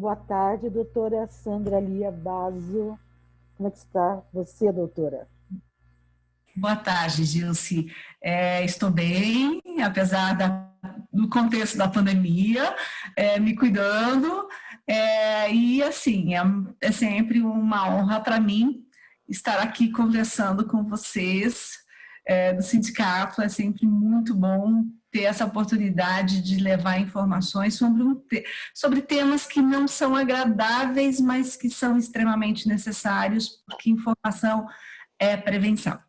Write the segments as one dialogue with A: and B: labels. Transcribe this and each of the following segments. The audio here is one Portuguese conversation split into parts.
A: Boa tarde, doutora Sandra Lia Basso. Como é que está você, doutora?
B: Boa tarde, Gilce. Estou bem, apesar do contexto da pandemia, me cuidando. E, assim, é sempre uma honra para mim estar aqui conversando com vocês do sindicato. É sempre muito bom ter essa oportunidade de levar informações sobre temas que não são agradáveis, mas que são extremamente necessários, porque informação é prevenção.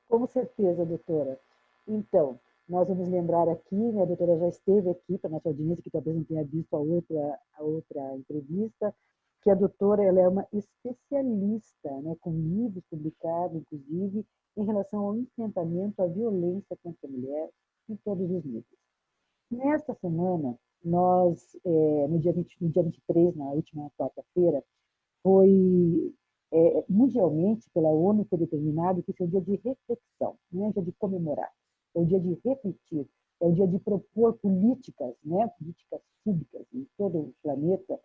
A: Com certeza, doutora. Então, nós vamos lembrar aqui, né, a doutora já esteve aqui para a nossa audiência, que talvez não tenha visto a outra entrevista, que a doutora ela é uma especialista, né, com livros publicados, inclusive, em relação ao enfrentamento à violência contra a mulher em todos os níveis. Nesta semana, nós, no dia 23, na última quarta-feira, foi mundialmente pela ONU foi determinado que esse é um dia de reflexão, não é um dia de comemorar, é um dia de refletir, é um dia de propor políticas, né, políticas públicas em todo o planeta,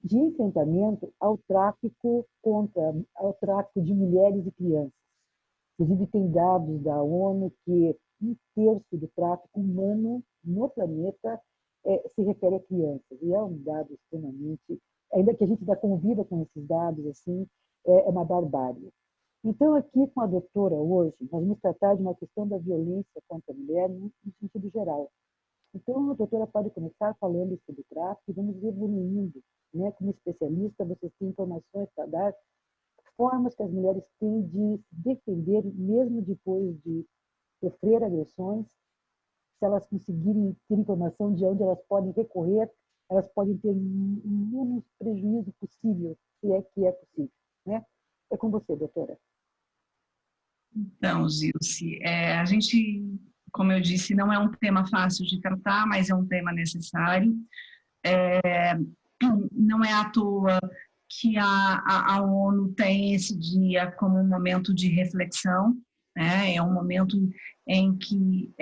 A: de enfrentamento ao tráfico de mulheres e crianças. Inclusive tem dados da ONU que 1/3 do tráfico humano no planeta se refere a crianças, e é um dado extremamente, ainda que a gente ainda conviva com esses dados, assim, é uma barbárie. Então, aqui com a doutora hoje, nós vamos tratar de uma questão da violência contra a mulher no sentido geral. Então, a doutora pode começar falando sobre o tráfico e vamos evoluindo, né? Como especialista, vocês têm informações para dar, formas que as mulheres têm de se defender, mesmo depois de sofrer agressões. Se elas conseguirem ter informação de onde elas podem recorrer, elas podem ter o menos prejuízo possível, se é que é possível, né? É com você, doutora.
B: Então, Gilce, a gente, como eu disse, não é um tema fácil de tratar, mas é um tema necessário. Não é à toa que a ONU tem esse dia como um momento de reflexão, né? É um momento em que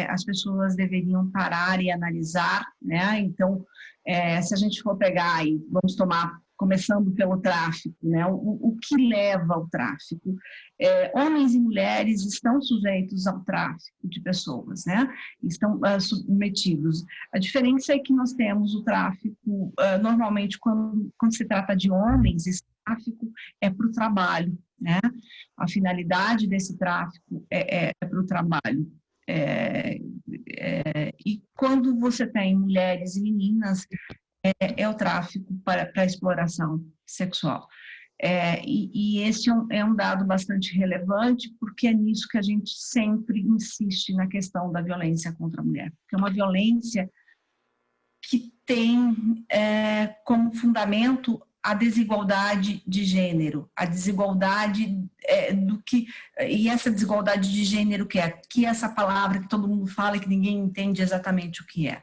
B: as pessoas deveriam parar e analisar, né? Então, se a gente for pegar e vamos tomar, começando pelo tráfico, né? O que leva ao tráfico? Homens e mulheres estão sujeitos ao tráfico de pessoas, né? Estão submetidos. A diferença é que nós temos o tráfico, normalmente, quando se trata de homens, esse tráfico é para o trabalho, né? A finalidade desse tráfico é para o trabalho. E quando você tem mulheres e meninas, é o tráfico para a exploração sexual. E esse é um dado bastante relevante, porque é nisso que a gente sempre insiste na questão da violência contra a mulher, porque é uma violência que tem como fundamento a desigualdade de gênero, a desigualdade e essa desigualdade de gênero que é essa palavra que todo mundo fala e que ninguém entende exatamente o que é.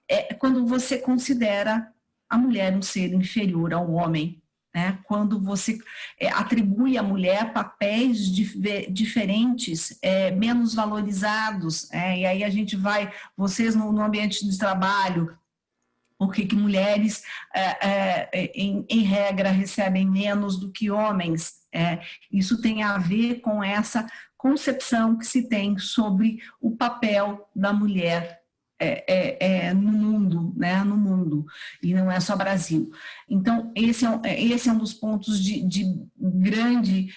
B: É quando você considera a mulher um ser inferior ao homem, né? Quando você atribui à mulher papéis diferentes, menos valorizados, e aí a gente vai, vocês no ambiente de trabalho, porque que mulheres, em regra, recebem menos do que homens. Isso tem a ver com essa concepção que se tem sobre o papel da mulher no mundo, né? No mundo, e não é só Brasil. Então, esse é um dos pontos de grande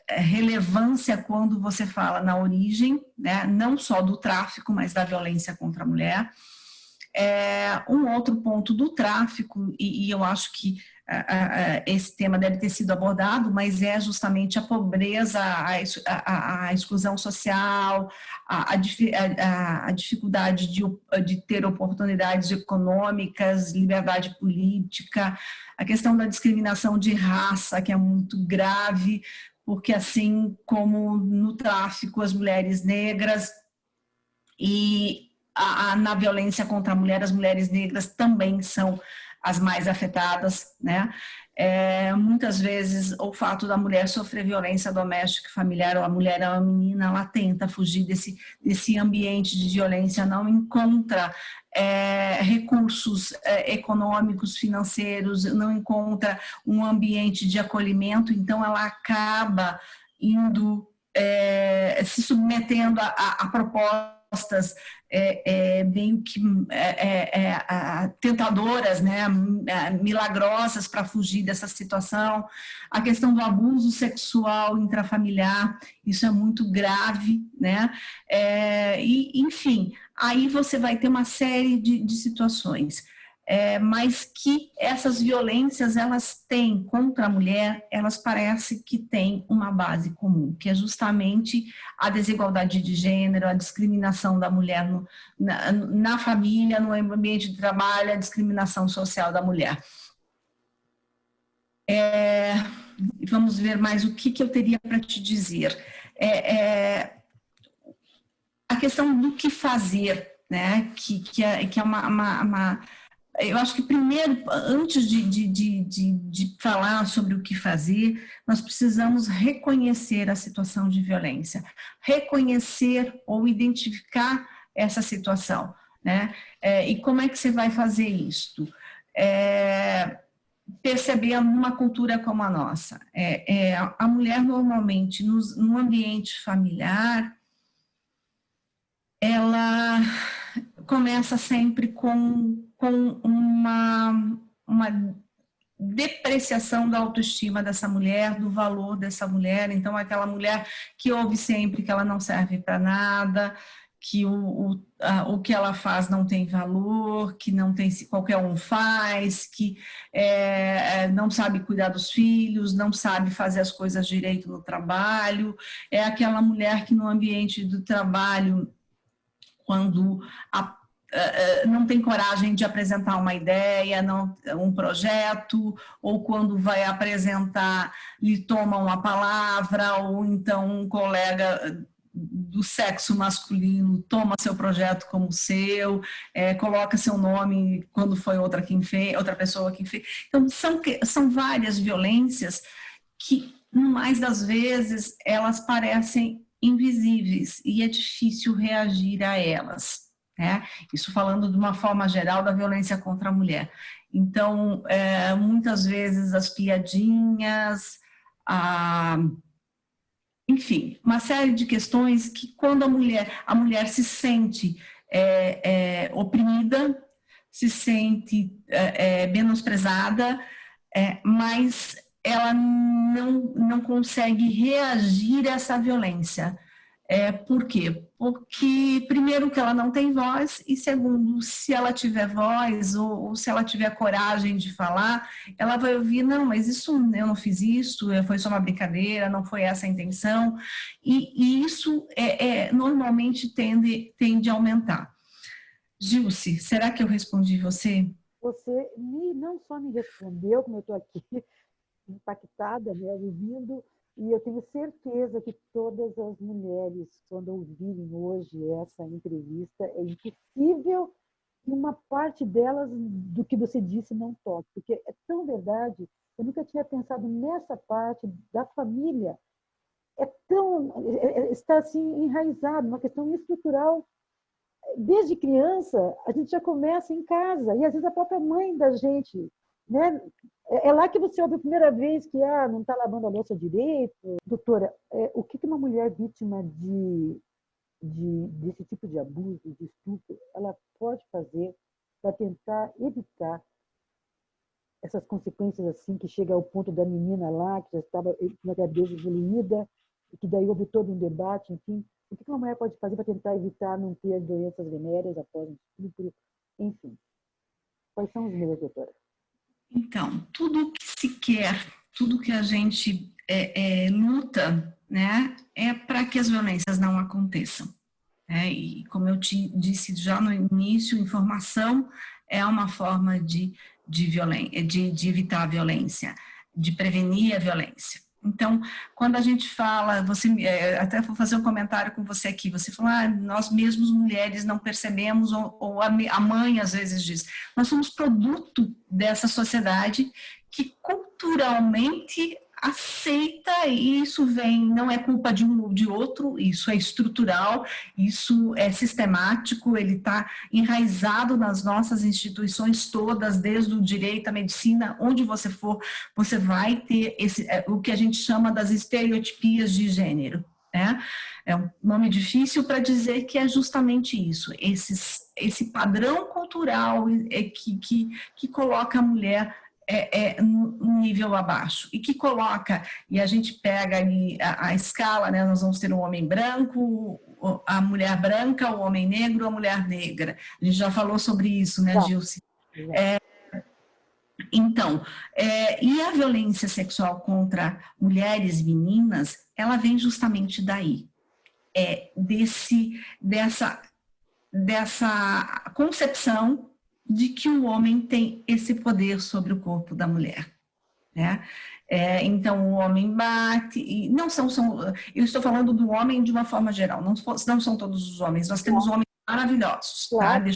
B: relevância quando você fala na origem, né? Não só do tráfico, mas da violência contra a mulher. Um outro ponto do tráfico, e eu acho que esse tema deve ter sido abordado, mas é justamente a pobreza, a exclusão social, a dificuldade de ter oportunidades econômicas, liberdade política, a questão da discriminação de raça, que é muito grave, porque assim como no tráfico as mulheres negras e na violência contra a mulher, as mulheres negras também são as mais afetadas, né? Muitas vezes o fato da mulher sofrer violência doméstica e familiar, ou a mulher é uma menina, ela tenta fugir desse ambiente de violência, não encontra recursos econômicos, financeiros, não encontra um ambiente de acolhimento, então ela acaba indo, se submetendo a propostas meio que tentadoras, né, milagrosas para fugir dessa situação. A questão do abuso sexual intrafamiliar, isso é muito grave, né? Enfim, aí você vai ter uma série de situações. Mas que essas violências, elas têm contra a mulher, elas parecem que têm uma base comum, que é justamente a desigualdade de gênero, a discriminação da mulher na família, no ambiente de trabalho, a discriminação social da mulher. Vamos ver mais o que eu teria para te dizer. A questão do que fazer, né? que é uma eu acho que primeiro, antes de falar sobre o que fazer, nós precisamos reconhecer a situação de violência, reconhecer ou identificar essa situação, né? E como é que você vai fazer isto? Percebendo uma cultura como a nossa. A mulher, normalmente, no ambiente familiar, ela começa sempre com uma depreciação da autoestima dessa mulher, do valor dessa mulher. Então, aquela mulher que ouve sempre que ela não serve para nada, que o que ela faz não tem valor, que não tem, qualquer um faz, que não sabe cuidar dos filhos, não sabe fazer as coisas direito no trabalho. É aquela mulher que no ambiente do trabalho, quando não tem coragem de apresentar uma ideia, um projeto, ou quando vai apresentar, lhe toma uma palavra, ou então um colega do sexo masculino toma seu projeto como seu, coloca seu nome quando foi outra pessoa quem fez. Então, são várias violências que, mais das vezes, elas parecem invisíveis e é difícil reagir a elas. Isso falando de uma forma geral da violência contra a mulher. Então, muitas vezes as piadinhas, enfim, uma série de questões que quando a mulher se sente oprimida, se sente menosprezada, mas ela não consegue reagir a essa violência. Por quê? Porque, primeiro, que ela não tem voz, e segundo, se ela tiver voz ou se ela tiver coragem de falar, ela vai ouvir, não, mas isso, eu não fiz isso, foi só uma brincadeira, não foi essa a intenção, e isso normalmente tende a aumentar. Gilce, será que eu respondi você?
A: Você não só me respondeu, como eu estou aqui impactada, né, ouvindo. E eu tenho certeza que todas as mulheres, quando ouvirem hoje essa entrevista, é impossível que uma parte delas, do que você disse, não toque. Porque é tão verdade, eu nunca tinha pensado nessa parte da família. Está assim enraizado, uma questão estrutural. Desde criança, a gente já começa em casa, e às vezes a própria mãe da gente, né? É lá que você ouve a primeira vez que não está lavando a louça direito. Doutora, o que uma mulher vítima desse tipo de abuso, de estupro, ela pode fazer para tentar evitar essas consequências assim, que chega ao ponto da menina lá, que já estava com a gravidez evoluída, e que daí houve todo um debate, enfim. O que uma mulher pode fazer para tentar evitar não ter doenças venéreas após o estupro, enfim. Quais são os meios, doutora?
B: Então, tudo que se quer, tudo que a gente luta, né, é para que as violências não aconteçam. E como eu te disse já no início, informação é uma forma de evitar a violência, de prevenir a violência. Então, quando a gente fala, até vou fazer um comentário com você aqui, você falou, nós mesmos mulheres não percebemos, ou a mãe às vezes diz, nós somos produto dessa sociedade que culturalmente aceita, e isso vem, não é culpa de um ou de outro, isso é estrutural, isso é sistemático, ele está enraizado nas nossas instituições todas, desde o direito à medicina, onde você for, você vai ter o que a gente chama das estereotipias de gênero, né? É um nome difícil para dizer que é justamente isso, esse padrão cultural que coloca a mulher um nível abaixo, e que coloca, e a gente pega ali a escala, né, nós vamos ter um homem branco, a mulher branca, o homem negro, a mulher negra. A gente já falou sobre isso, né, Gilce? Então, e a violência sexual contra mulheres e meninas, ela vem justamente daí, dessa concepção de que o homem tem esse poder sobre o corpo da mulher, né? Então, o homem bate, e não eu estou falando do homem de uma forma geral, não são todos os homens, nós temos homens maravilhosos, tá? Claro.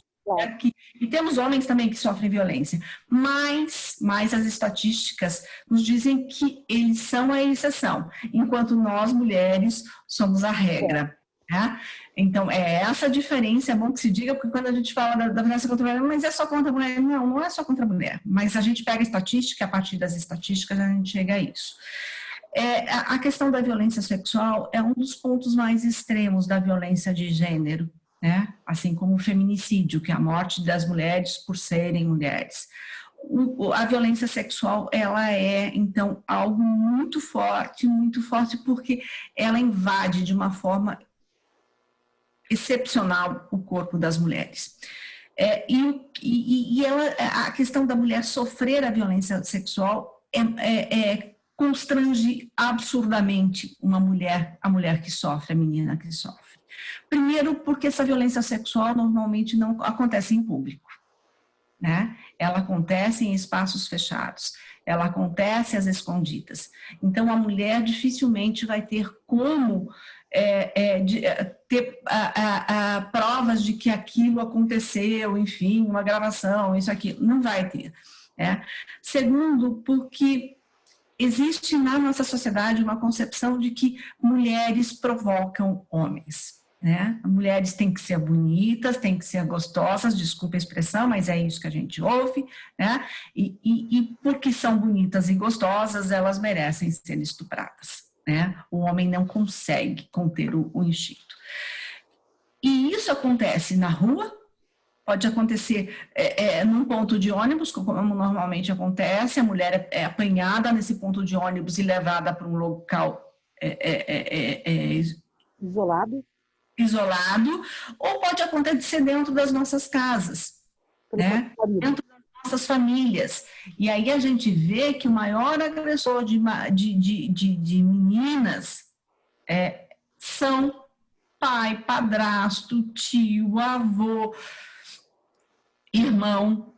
B: E temos homens também que sofrem violência, mas as estatísticas nos dizem que eles são a exceção, enquanto nós, mulheres, somos a regra. Né? Então, essa diferença, é bom que se diga, porque quando a gente fala da violência contra a mulher, mas é só contra a mulher. Não é só contra a mulher, mas a gente pega a estatística, a partir das estatísticas a gente chega a isso. A questão da violência sexual é um dos pontos mais extremos da violência de gênero, né? Assim como o feminicídio, que é a morte das mulheres por serem mulheres. A violência sexual, ela é, então, algo muito forte, porque ela invade de uma forma excepcional o corpo das mulheres. A questão da mulher sofrer a violência sexual constrange absurdamente a mulher que sofre, a menina que sofre. Primeiro, porque essa violência sexual normalmente não acontece em público, né? Ela acontece em espaços fechados, ela acontece às escondidas. Então, a mulher dificilmente vai ter como ter provas de que aquilo aconteceu, enfim, uma gravação, isso aqui, não vai ter. Segundo, porque existe na nossa sociedade uma concepção de que mulheres provocam homens. Né? Mulheres têm que ser bonitas, têm que ser gostosas, desculpa a expressão, mas é isso que a gente ouve, né? E porque são bonitas e gostosas, elas merecem ser estupradas, né? O homem não consegue conter o instinto. E isso acontece na rua, pode acontecer num ponto de ônibus, como normalmente acontece, a mulher é apanhada nesse ponto de ônibus e levada para um local isolado, ou pode acontecer dentro das nossas casas, né? Dentro das nossas famílias. E aí a gente vê que o maior agressor de meninas são pai, padrasto, tio, avô, irmão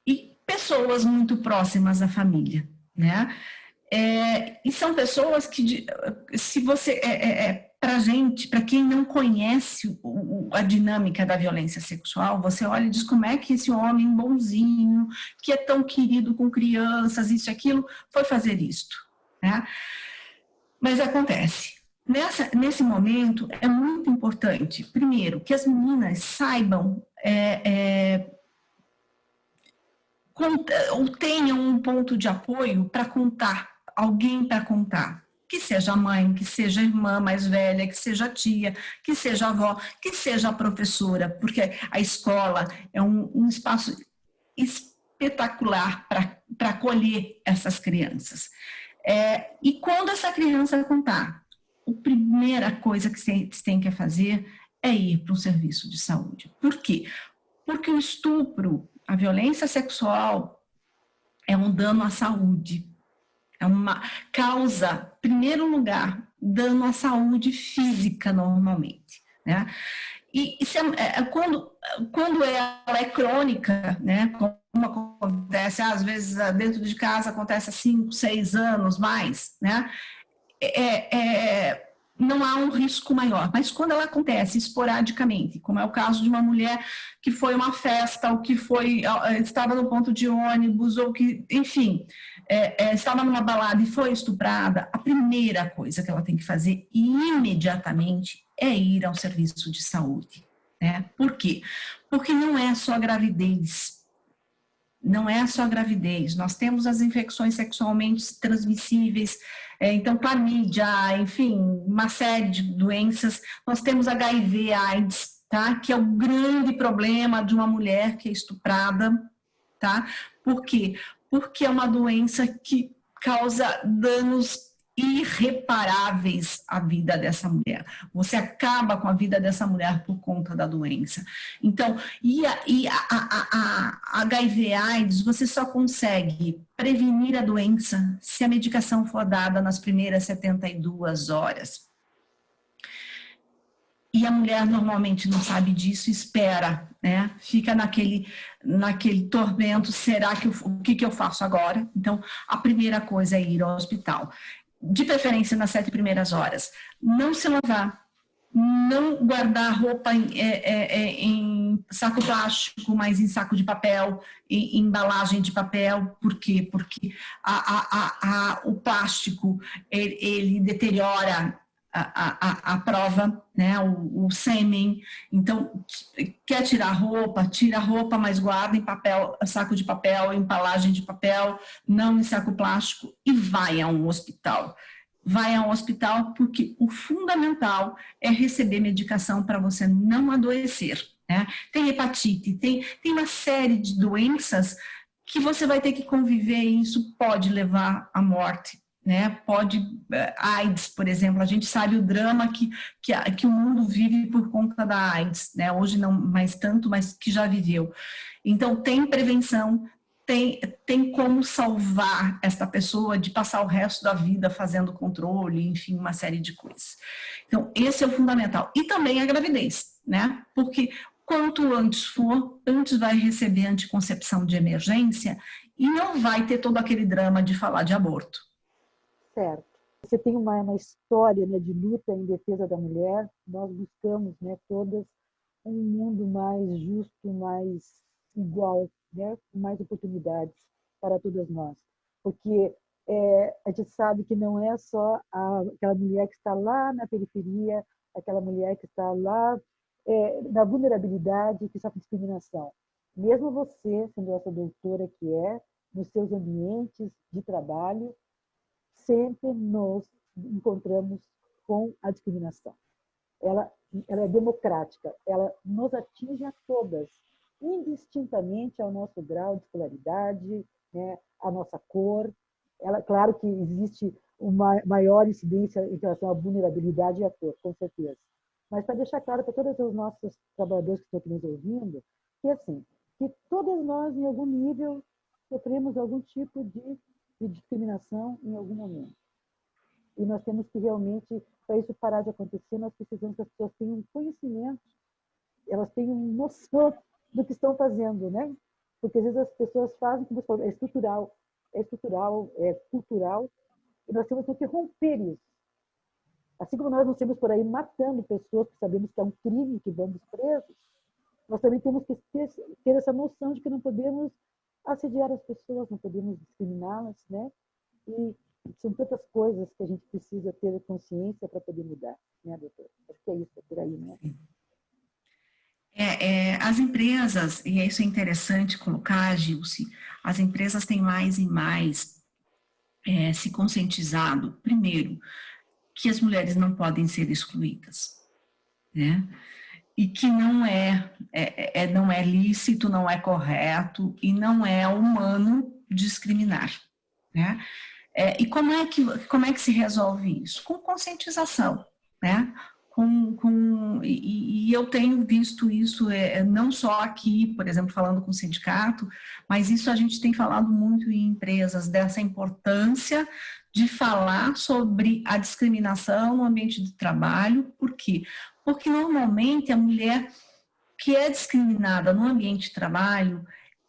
B: e pessoas muito próximas à família, né? E são pessoas que, se você para quem não conhece a dinâmica da violência sexual, você olha e diz como é que esse homem bonzinho, que é tão querido com crianças, isso e aquilo, foi fazer isto, né? Mas acontece. Nesse momento, é muito importante, primeiro, que as meninas saibam ou tenham um ponto de apoio para contar, alguém para contar. Que seja a mãe, que seja a irmã mais velha, que seja a tia, que seja a avó, que seja a professora, porque a escola é um espaço espetacular para acolher essas crianças. E quando essa criança contar, a primeira coisa que você tem que fazer é ir para um serviço de saúde. Por quê? Porque o estupro, a violência sexual, é um dano à saúde. É uma causa, em primeiro lugar, dano à saúde física normalmente, né? Quando ela é crônica, né? Como acontece, às vezes dentro de casa acontece há 5, 6 anos mais, né? Não há um risco maior, mas quando ela acontece esporadicamente, como é o caso de uma mulher que foi a uma festa, ou que estava no ponto de ônibus, ou que, enfim, estava numa balada e foi estuprada, a primeira coisa que ela tem que fazer imediatamente é ir ao serviço de saúde. Né? Por quê? Porque não é só a gravidez. Não é só a gravidez. Nós temos as infecções sexualmente transmissíveis, então clamídia, enfim, uma série de doenças. Nós temos HIV, AIDS, tá? Que é o grande problema de uma mulher que é estuprada, tá? Por quê? Porque é uma doença que causa danos irreparáveis à vida dessa mulher. Você acaba com a vida dessa mulher por conta da doença. Então, a HIV/AIDS, você só consegue prevenir a doença se a medicação for dada nas primeiras 72 horas. E a mulher normalmente não sabe disso, espera, né? Fica naquele tormento, será que o que eu faço agora? Então, a primeira coisa é ir ao hospital. De preferência nas 7 primeiras horas. Não se lavar, não guardar roupa em saco plástico, mas em saco de papel, em embalagem de papel. Por quê? Porque o plástico, ele deteriora a prova, né, o sêmen. Então, quer tirar roupa, tira a roupa, mas guarda em papel, saco de papel, embalagem de papel, não em saco plástico, e vai a um hospital. Vai a um hospital porque o fundamental é receber medicação para você não adoecer. Né? Tem hepatite, tem uma série de doenças que você vai ter que conviver e isso pode levar à morte. Né? Pode, AIDS, por exemplo, a gente sabe o drama que o mundo vive por conta da AIDS, né? Hoje não mais tanto, mas que já viveu. Então, tem prevenção, tem como salvar esta pessoa de passar o resto da vida fazendo controle, enfim, uma série de coisas. Então, esse é o fundamental. E também a gravidez, né? Porque quanto antes for, antes vai receber anticoncepção de emergência e não vai ter todo aquele drama de falar de aborto.
A: Certo. Você tem uma história, né, de luta em defesa da mulher. Nós buscamos, né, todas um mundo mais justo, mais igual, né, com mais oportunidades para todas nós. Porque a gente sabe que não é só aquela mulher que está lá na periferia, aquela mulher que está lá na vulnerabilidade, que sofre discriminação. Mesmo você, sendo essa doutora que nos seus ambientes de trabalho, sempre nos encontramos com a discriminação. Ela é democrática, ela nos atinge a todas, indistintamente ao nosso grau de escolaridade, né, a nossa cor. Claro que existe uma maior incidência em relação à vulnerabilidade e à cor, com certeza. Mas para deixar claro para todos os nossos trabalhadores que estão aqui nos ouvindo, que todos nós, em algum nível, sofremos algum tipo de discriminação em algum momento. E nós temos que realmente, para isso parar de acontecer, nós precisamos que as pessoas tenham conhecimento, elas tenham noção do que estão fazendo, né? Porque às vezes as pessoas fazem, como você falou, é estrutural, é cultural, e nós temos que romper isso. Assim como nós não temos por aí matando pessoas, que sabemos que é um crime, que vamos presos, nós também temos que ter essa noção de que não podemos assediar as pessoas, não podemos discriminá-las, né? E são tantas coisas que a gente precisa ter consciência para poder mudar, né, doutora? Acho que é isso, é por aí, né?
B: As empresas, e isso é interessante colocar, Gilce, as empresas têm mais e mais se conscientizado, primeiro, que as mulheres não podem ser excluídas, né? E que não é lícito, não é correto e não é humano discriminar, né? E como é que se resolve isso? Com conscientização, né? E eu tenho visto isso não só aqui, por exemplo, falando com o sindicato, mas isso a gente tem falado muito em empresas, dessa importância de falar sobre a discriminação no ambiente de trabalho. Por quê? Porque normalmente a mulher que é discriminada no ambiente de trabalho,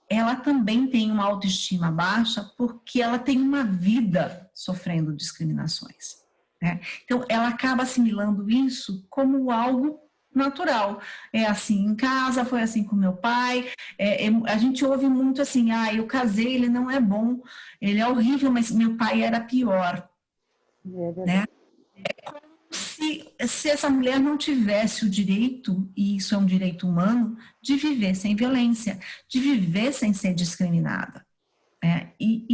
B: ela também tem uma autoestima baixa porque ela tem uma vida sofrendo discriminações. Né? Então, ela acaba assimilando isso como algo natural. É assim em casa, foi assim com meu pai. A gente ouve muito assim, eu casei, ele não é bom, ele é horrível, mas meu pai era pior,
A: É
B: né?
A: verdade.
B: Se essa mulher não tivesse o direito, e isso é um direito humano, de viver sem violência, de viver sem ser discriminada.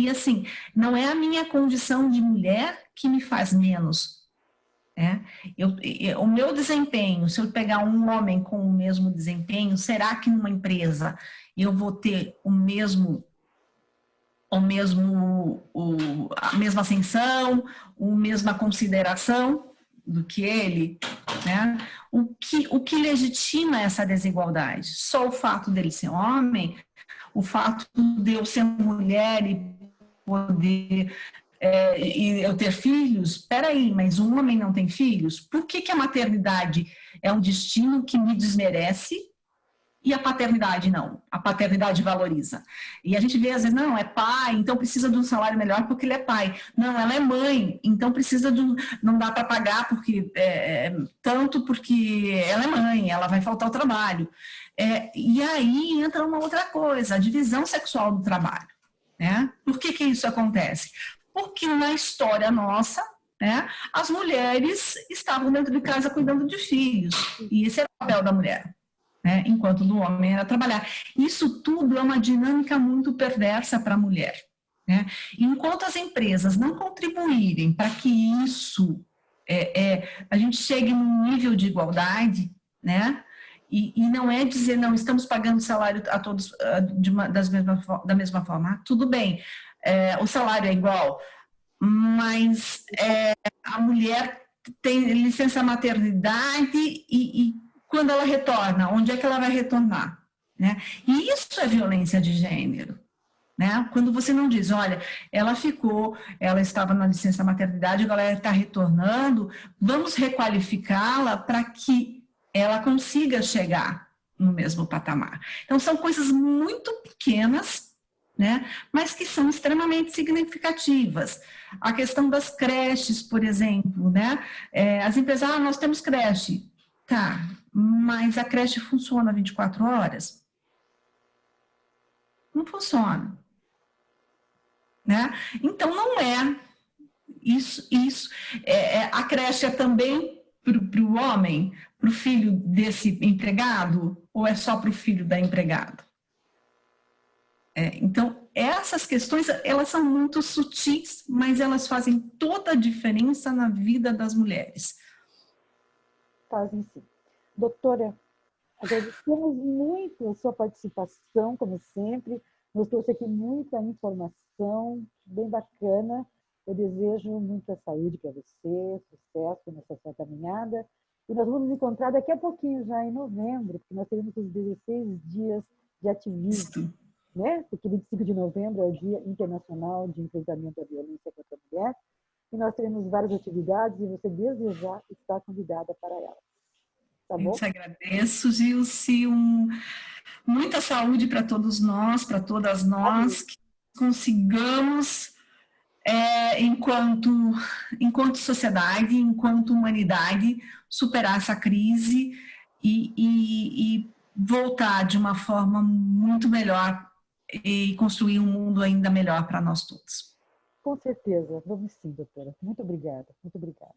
B: Assim, não é a minha condição de mulher que me faz menos. O meu desempenho, se eu pegar um homem com o mesmo desempenho, será que numa empresa eu vou ter a mesma ascensão, a mesma consideração do que ele? Né? O que legitima essa desigualdade? Só o fato dele ser homem, o fato de eu ser mulher e poder e eu ter filhos? Espera aí, mas um homem não tem filhos? Por que a maternidade é um destino que me desmerece e a paternidade não? A paternidade valoriza. E a gente vê às vezes, não, é pai, então precisa de um salário melhor porque ele é pai. Não, ela é mãe, então precisa de não dá para pagar porque tanto porque ela é mãe, ela vai faltar o trabalho. E aí entra uma outra coisa, a divisão sexual do trabalho. Né? Por que isso acontece? Porque na história nossa, né, as mulheres estavam dentro de casa cuidando de filhos, e esse era o papel da mulher, né, enquanto do homem era trabalhar. Isso tudo é uma dinâmica muito perversa para a mulher. Né? Enquanto as empresas não contribuírem para que a gente chegue num nível de igualdade, né? E não é dizer, não, estamos pagando salário a todos da mesma forma. Tudo bem, o salário é igual, mas a mulher tem licença maternidade e quando ela retorna, onde é que ela vai retornar? Né? E isso é violência de gênero. Né? Quando você não diz, olha, ela estava na licença maternidade, agora ela está retornando, vamos requalificá-la para que ela consiga chegar no mesmo patamar. Então, são coisas muito pequenas, né, mas que são extremamente significativas. A questão das creches, por exemplo, né, as empresas, nós temos creche, tá, mas a creche funciona 24 horas? Não funciona. Né? Então, não é isso. A creche é também para o homem, para o filho desse empregado, ou é só para o filho da empregada? Então, essas questões, elas são muito sutis, mas elas fazem toda a diferença na vida das mulheres.
A: Fazem sim. Doutora, agradecemos muito a sua participação, como sempre. Nos trouxe aqui muita informação, bem bacana. Eu desejo muita saúde para você, sucesso nessa sua caminhada. E nós vamos nos encontrar daqui a pouquinho, já em novembro, porque nós teremos os 16 dias de ativismo. Né? Porque 25 de novembro é o Dia Internacional de Enfrentamento à Violência contra a Mulher. E nós teremos várias atividades e você, desde já, está convidada para elas. Tá bom?
B: Eu te agradeço, Gilce. Muita saúde para todos nós, para todas nós, que consigamos, enquanto sociedade, enquanto humanidade, superar essa crise e voltar de uma forma muito melhor e construir um mundo ainda melhor para nós todos.
A: Com certeza. Vamos sim, doutora. Muito obrigada. Muito obrigada.